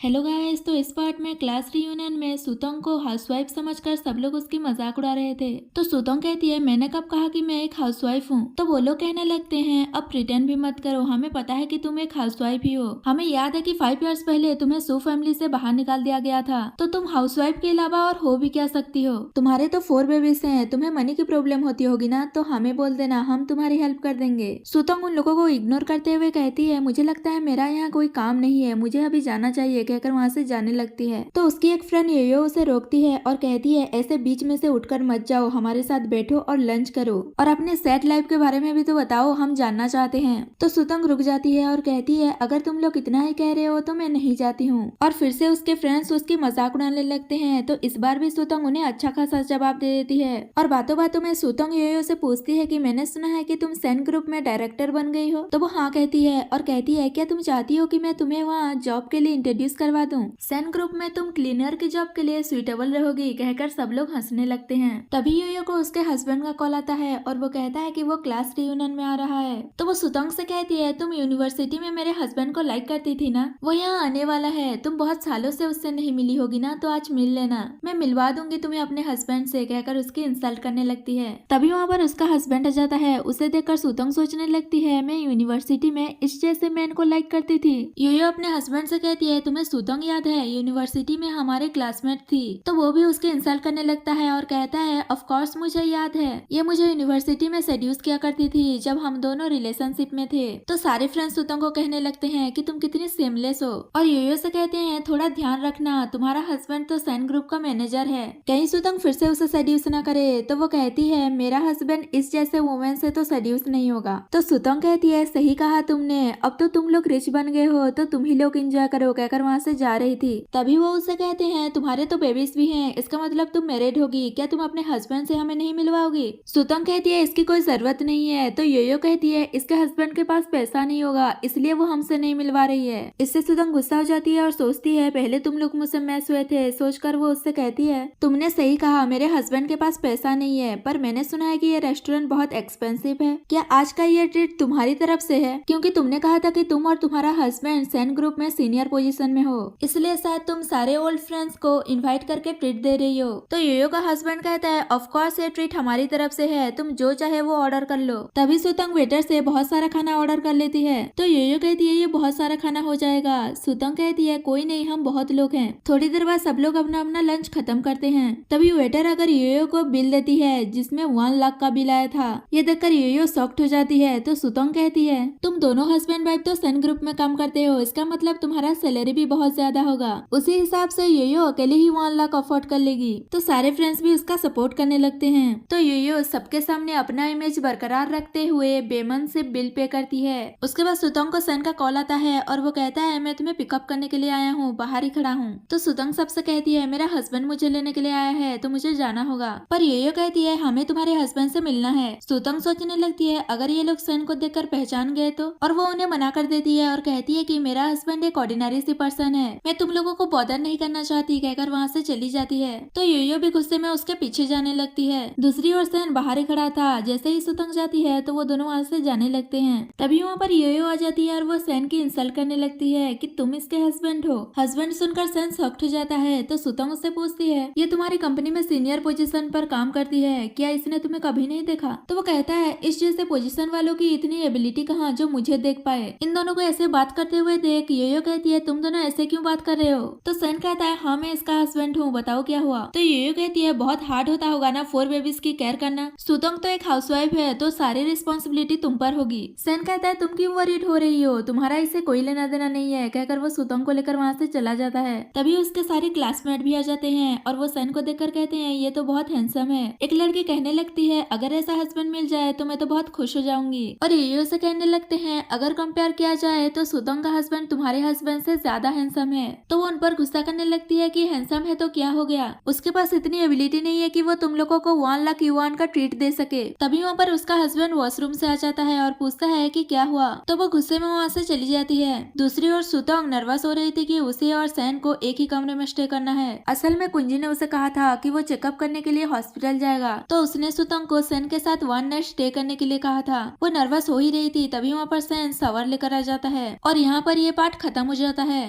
Hello guys. तो इस part में क्लास रियूनियन में सुतोंग को हाउसवाइफ समझकर सब लोग उसकी मजाक उड़ा रहे थे। तो सुतोंग कहती है, मैंने कब कहा कि मैं एक हाउसवाइफ हूँ। तो वो लोग कहने लगते हैं, अब प्रिटेंड भी मत करो, हमें पता है कि तुम एक हाउसवाइफ ही हो। हमें याद है कि 5 इयर्स पहले तुम्हें सू फैमिली से बाहर निकाल दिया गया था। तो तुम हाउसवाइफ के अलावा और हो भी क्या सकती हो। तुम्हारे तो 4 बेबीज हैं, तुम्हें मनी की प्रॉब्लम होती होगी ना, तो हमें बोल देना, हम तुम्हारी हेल्प कर देंगे। सुतोंग उन लोगों को इग्नोर करते हुए कहती है, मुझे लगता है मेरा यहाँ कोई काम नहीं है, मुझे अभी जाना चाहिए, कहकर वहाँ से जाने लगती है। तो उसकी एक फ्रेंड योयो उसे रोकती है और कहती है, ऐसे बीच में से उठकर मत जाओ, हमारे साथ बैठो और लंच करो और अपने सेट लाइफ के बारे में भी तो बताओ, हम जानना चाहते हैं। तो सुतंग रुक जाती है और कहती है, अगर तुम लोग इतना ही कह रहे हो तो मैं नहीं जाती हूँ। और फिर से उसके फ्रेंड्स उसकी मजाक उड़ाने लगते हैं। तो इस बार भी सुतंग उन्हें अच्छा खासा जवाब दे देती है और बातों बातों में सुतंग योयो से पूछती है कि मैंने सुना है कि तुम सेन ग्रुप में डायरेक्टर बन गई हो। तो वो हाँ कहती है और कहती है, क्या तुम चाहती हो कि मैं तुम्हें वहाँ जॉब के लिए इंट्रोड्यूस करवा दूं। सेन ग्रुप में तुम क्लीनर की जॉब के लिए सुइटेबल रहोगी, कहकर सब लोग हंसने लगते हैं। तभी योयो को उसके हस्बैंड का कॉल आता है और वो कहता है कि वो क्लास रियूनियन में आ रहा है। तो वो सुतंग से कहती है, तुम यूनिवर्सिटी में मेरे हस्बैंड को लाइक करती थी ना, वो यहाँ आने वाला है, तुम बहुत सालों से उससे नहीं मिली होगी ना, तो आज मिल लेना, मैं मिलवा दूंगी तुम्हें अपने हस्बैंड से, कहकर उसकी इंसल्ट करने लगती है। तभी वहाँ पर उसका हस्बैंड आ जाता है। उसे देखकर सुतंग सोचने लगती है, मैं यूनिवर्सिटी में इस जैसे मैन को लाइक करती थी। योयो अपने हस्बैंड से कहती है, तुम्हें सुतंग याद है, यूनिवर्सिटी में हमारे क्लासमेट थी। तो वो भी उसके इंसल्ट करने लगता है और कहता है, ऑफ कोर्स मुझे याद है, ये मुझे यूनिवर्सिटी में सेड्यूस किया करती थी जब हम दोनों रिलेशनशिप में थे। तो सारे फ्रेंड्स सुतंग को कहने लगते हैं कि तुम कितनी सेमलेस हो और योयो से कहते हैं, थोड़ा ध्यान रखना, तुम्हारा हस्बैंड तो सेन ग्रुप का मैनेजर है, कहीं सुतंग फिर से उसे सेड्यूस ना करे। तो वो कहती है, मेरा हस्बैंड इस जैसे वुमेन से तो सेड्यूस नहीं होगा। तो सुतंग कहती है, सही कहा तुमने, अब तो तुम लोग रिच बन गए हो, तो तुम ही लोग एंजॉय करो, कहकर वहाँ से जा रही थी। तभी वो उससे कहते हैं, तुम्हारे तो बेबीज भी हैं, इसका मतलब तुम मैरिड होगी, क्या तुम अपने हस्बैंड से हमें नहीं मिलवाओगी। सुतंग कहती है, इसकी कोई जरूरत नहीं है। तो योयो कहती है, इसके हस्बैंड के पास पैसा नहीं होगा, इसलिए वो हमसे नहीं मिलवा रही है। इससे सुतंग गुस्सा हो जाती है और सोचती है, पहले तुम लोग मुझसे मैच हुए थे। सोचकर वो उससे कहती है, तुमने सही कहा, मेरे हस्बैंड के पास पैसा नहीं है, पर मैंने सुना है कि ये रेस्टोरेंट बहुत एक्सपेंसिव है, क्या आज का ये ट्रीट तुम्हारी तरफ से है, क्योंकि तुमने कहा था कि तुम और तुम्हारा हस्बैंड सेन ग्रुप में सीनियर पोजीशन में हो, इसलिए शायद तुम सारे ओल्ड फ्रेंड्स को इनवाइट करके ट्रीट दे रही हो। तो योयो का हस्बैंड कहता है, ऑफ कोर्स ये ट्रीट हमारी तरफ से है, तुम जो चाहे वो ऑर्डर कर लो। तभी सुतंग वेटर से बहुत सारा खाना ऑर्डर कर लेती है। तो योयो कहती है, ये बहुत सारा खाना हो जाएगा। सुतंग कहती है, कोई नहीं, हम बहुत लोग हैं। थोड़ी देर बाद सब लोग अपना अपना लंच खत्म करते हैं। तभी वेटर अगर योयो को बिल देती है जिसमें 1 लाख का बिल आया था। ये देखकर योयो शॉक्ड हो जाती है। तो सुतंग कहती है, तुम दोनों हस्बैंड वाइफ तो सन ग्रुप में काम करते हो, इसका मतलब तुम्हारा सैलरी भी बहुत ज्यादा होगा, उसी हिसाब से योयो अकेले ही 1 लाख अफोर्ड कर लेगी। तो सारे फ्रेंड्स भी उसका सपोर्ट करने लगते हैं। तो योयो सबके सामने अपना इमेज बरकरार रखते हुए बेमन से बिल पे करती है। उसके बाद सुतंग को सन का कॉल आता है और वो कहता है, मैं तुम्हें पिकअप करने के लिए आया हूँ, बाहर ही खड़ा हूँ। तो सुतंग सबसे कहती है, मेरा हस्बैंड मुझे लेने के लिए आया है, तो मुझे जाना होगा। पर योयो कहती है, हमें तुम्हारे हस्बैंड से मिलना है। सुतंग सोचने लगती है, अगर ये लोग सन को देखकर पहचान गए तो, और वो उन्हें मना कर देती है और कहती है कि मेरा हस्बैंड एक ऑर्डिनरी सी पर्सन है, मैं तुम लोगों को बॉदर नहीं करना चाहती, कहकर वहाँ से चली जाती है। तो योयो भी गुस्से में उसके पीछे जाने लगती है। दूसरी ओर सैन बाहर ही खड़ा था। जैसे ही सुतंग जाती है तो वो दोनों वहाँ से जाने लगते हैं। तभी वहाँ पर योयो आ जाती है और वो सैन की इंसल्ट करने लगती है कि तुम इसके हस्बैंड हो। हस्बैंड सुनकर सैन शॉक्ड हो जाता है। तो सुतंग उससे पूछती है, ये तुम्हारी कंपनी में सीनियर पोजीशन पर काम करती है, क्या इसने तुम्हें कभी नहीं देखा। तो वो कहता है, इस जैसे पोजीशन वालों की इतनी एबिलिटी कहाँ जो मुझे देख पाए। इन दोनों को ऐसे बात करते हुए देख योयो कहती है, तुम दोनों ऐसे क्यों बात कर रहे हो। तो सैन कहता है, हाँ मैं इसका हस्बैंड हूँ, बताओ क्या हुआ। तो योयो कहती है, बहुत हार्ड होता होगा ना 4 बेबीज की केयर करना। सुतंग तो एक हाउसवाइफ है, तो सारी रिस्पॉन्सिबिलिटी तुम पर होगी। सैन कहता है, तुम क्यों वरीड हो रही हो, तुम्हारा इससे कोई लेना देना नहीं है, कहकर वो सुतंग को लेकर वहाँ से चला जाता है। तभी उसके सारे क्लासमेट भी आ जाते हैं और वो सैन को देखकर कहते हैं, ये तो बहुत हैंडसम है। एक लड़की कहने लगती है, अगर ऐसा हस्बैंड मिल जाए तो मैं तो बहुत खुश हो जाऊंगी। और योयो से कहने लगते हैं, अगर कंपेयर किया जाए तो सुतंग का हस्बैंड तुम्हारे हस्बैंड से ज्यादा हैंडसम है। तो वो उन पर गुस्सा करने लगती है कि हैंडसम है तो क्या हो गया, उसके पास इतनी एबिलिटी नहीं है कि वो तुम लोगों को 1 लाख युआन का ट्रीट दे सके। तभी वहाँ पर उसका हस्बैंड वॉशरूम से आ जाता है और पूछता है कि क्या हुआ। तो वो गुस्से में वहाँ से चली जाती है। दूसरी ओर सुतंग नर्वस हो रही थी कि उसे और सैन को एक ही कमरे में स्टे करना है। असल में कुंजी ने उसे कहा था कि वो चेकअप करने के लिए हॉस्पिटल जाएगा, तो उसने सुतंग को सैन के साथ 1 नाइट स्टे करने के लिए कहा था। वो नर्वस हो ही रही थी। तभी वहाँ पर सैन शावर लेकर आ जाता है और यहाँ पर ये पार्ट खत्म हो जाता है।